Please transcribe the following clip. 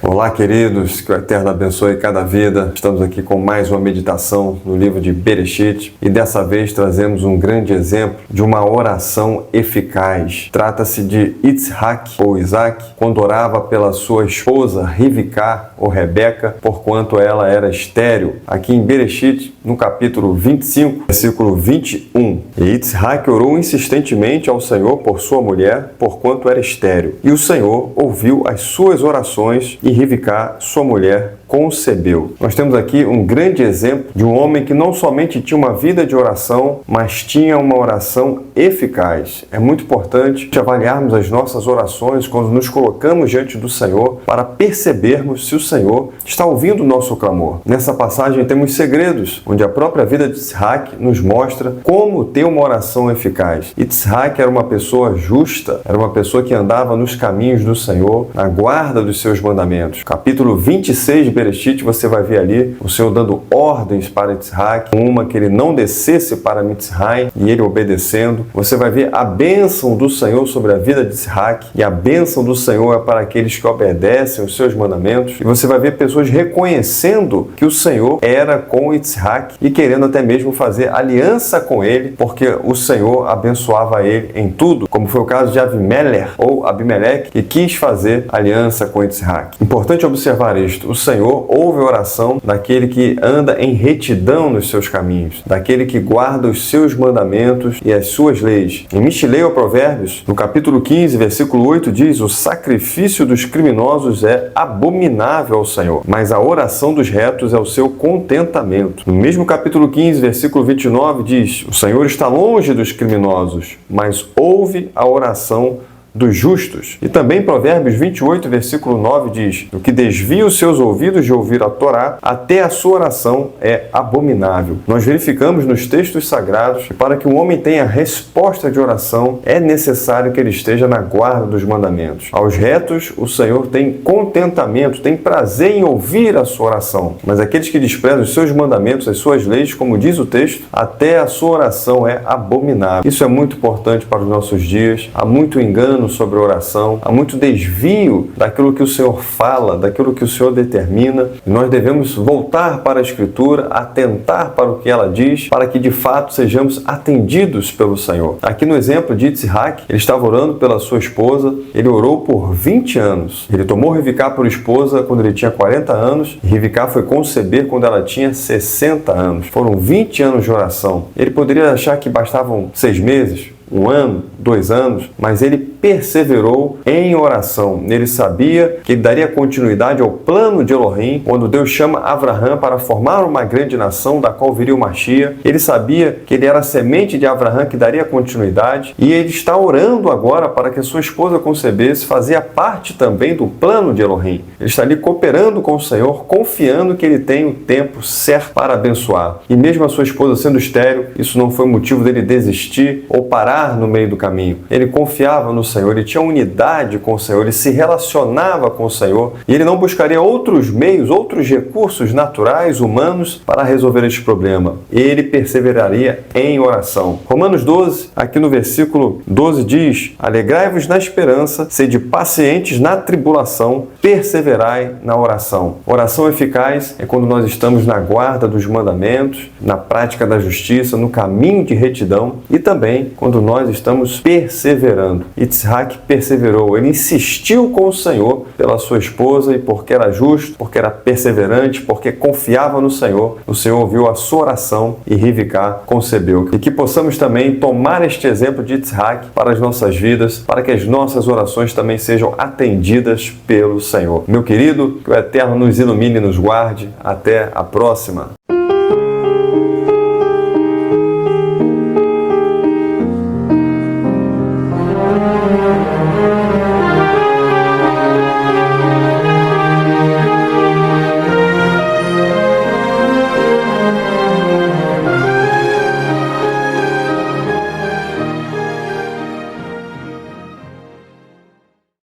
Olá, queridos, que o Eterno abençoe cada vida. Estamos aqui com mais uma meditação no livro de Bereshit e dessa vez trazemos um grande exemplo de uma oração eficaz. Trata-se de Yitzhak ou Isaac, quando orava pela sua esposa Rivká ou Rebeca, porquanto ela era estéril. Aqui em Bereshit, no capítulo 25, versículo 21. E Yitzhak orou insistentemente ao Senhor por sua mulher, porquanto era estéril. E o Senhor ouviu as suas orações e Rivká, sua mulher, concebeu. Nós temos aqui um grande exemplo de um homem que não somente tinha uma vida de oração, mas tinha uma oração eficaz. É muito importante avaliarmos as nossas orações quando nos colocamos diante do Senhor para percebermos se o Senhor está ouvindo o nosso clamor. Nessa passagem temos segredos, onde a própria vida de Yitzhak nos mostra como ter uma oração eficaz. Yitzhak era uma pessoa justa, era uma pessoa que andava nos caminhos do Senhor, na guarda dos seus mandamentos. Capítulo 26 de Bereshit, você vai ver ali o Senhor dando ordens para Yitzhak, uma que ele não descesse para Mitzrayim e ele obedecendo. Você vai ver a bênção do Senhor sobre a vida de Yitzhak, e a bênção do Senhor é para aqueles que obedecem os seus mandamentos. E você vai ver pessoas reconhecendo que o Senhor era com Yitzhak e querendo até mesmo fazer aliança com ele, porque o Senhor abençoava ele em tudo, como foi o caso de Abimeleque, que quis fazer aliança com Yitzhak. Importante observar isto: o Senhor ouve a oração daquele que anda em retidão nos seus caminhos, daquele que guarda os seus mandamentos e as suas leis. Em Mishlei ou Provérbios, no capítulo 15, versículo 8, diz: o sacrifício dos criminosos é abominável ao Senhor, mas a oração dos retos é o seu contentamento. No mesmo capítulo 15, versículo 29, diz: o Senhor está longe dos criminosos, mas ouve a oração dos justos. E também Provérbios 28, versículo 9 diz: o que desvia os seus ouvidos de ouvir a Torá, até a sua oração é abominável. Nós verificamos nos textos sagrados que para que um homem tenha resposta de oração, é necessário que ele esteja na guarda dos mandamentos. Aos retos, o Senhor tem contentamento, tem prazer em ouvir a sua oração. Mas aqueles que desprezam os seus mandamentos, as suas leis, como diz o texto, até a sua oração é abominável. Isso é muito importante para os nossos dias. Há muito engano sobre a oração, há muito desvio daquilo que o Senhor fala, daquilo que o Senhor determina, e nós devemos voltar para a Escritura, atentar para o que ela diz, para que de fato sejamos atendidos pelo Senhor. Aqui no exemplo de Yitzhak, ele estava orando pela sua esposa, ele orou por 20 anos. Ele tomou Rivká por esposa quando ele tinha 40 anos, e Rivká foi conceber quando ela tinha 60 anos. Foram 20 anos de oração. Ele poderia achar que bastavam 6 meses, 1 ano, 2 anos, mas ele perseverou em oração. Ele sabia que ele daria continuidade ao plano de Elohim, quando Deus chama Avraham para formar uma grande nação, da qual viria o Mashiach. Ele sabia que ele era a semente de Avraham que daria continuidade, e ele está orando agora para que a sua esposa concebesse, fazia parte também do plano de Elohim. Ele está ali cooperando com o Senhor, confiando que ele tem o tempo certo para abençoar. E mesmo a sua esposa sendo estéril, isso não foi motivo dele desistir ou parar no meio do caminho. Ele confiava no Senhor, ele tinha unidade com o Senhor, ele se relacionava com o Senhor, e ele não buscaria outros meios, outros recursos naturais, humanos, para resolver este problema. Ele perseveraria em oração. Romanos 12, aqui no versículo 12 diz: alegrai-vos na esperança, sede pacientes na tribulação, perseverai na oração. Oração eficaz é quando nós estamos na guarda dos mandamentos, na prática da justiça, no caminho de retidão, e também quando nós estamos perseverando. Yitzhak perseverou, ele insistiu com o Senhor pela sua esposa, e porque era justo, porque era perseverante, porque confiava no Senhor, o Senhor ouviu a sua oração e Rivká concebeu. E que possamos também tomar este exemplo de Yitzhak para as nossas vidas, para que as nossas orações também sejam atendidas pelo Senhor. Meu querido, que o Eterno nos ilumine e nos guarde. Até a próxima.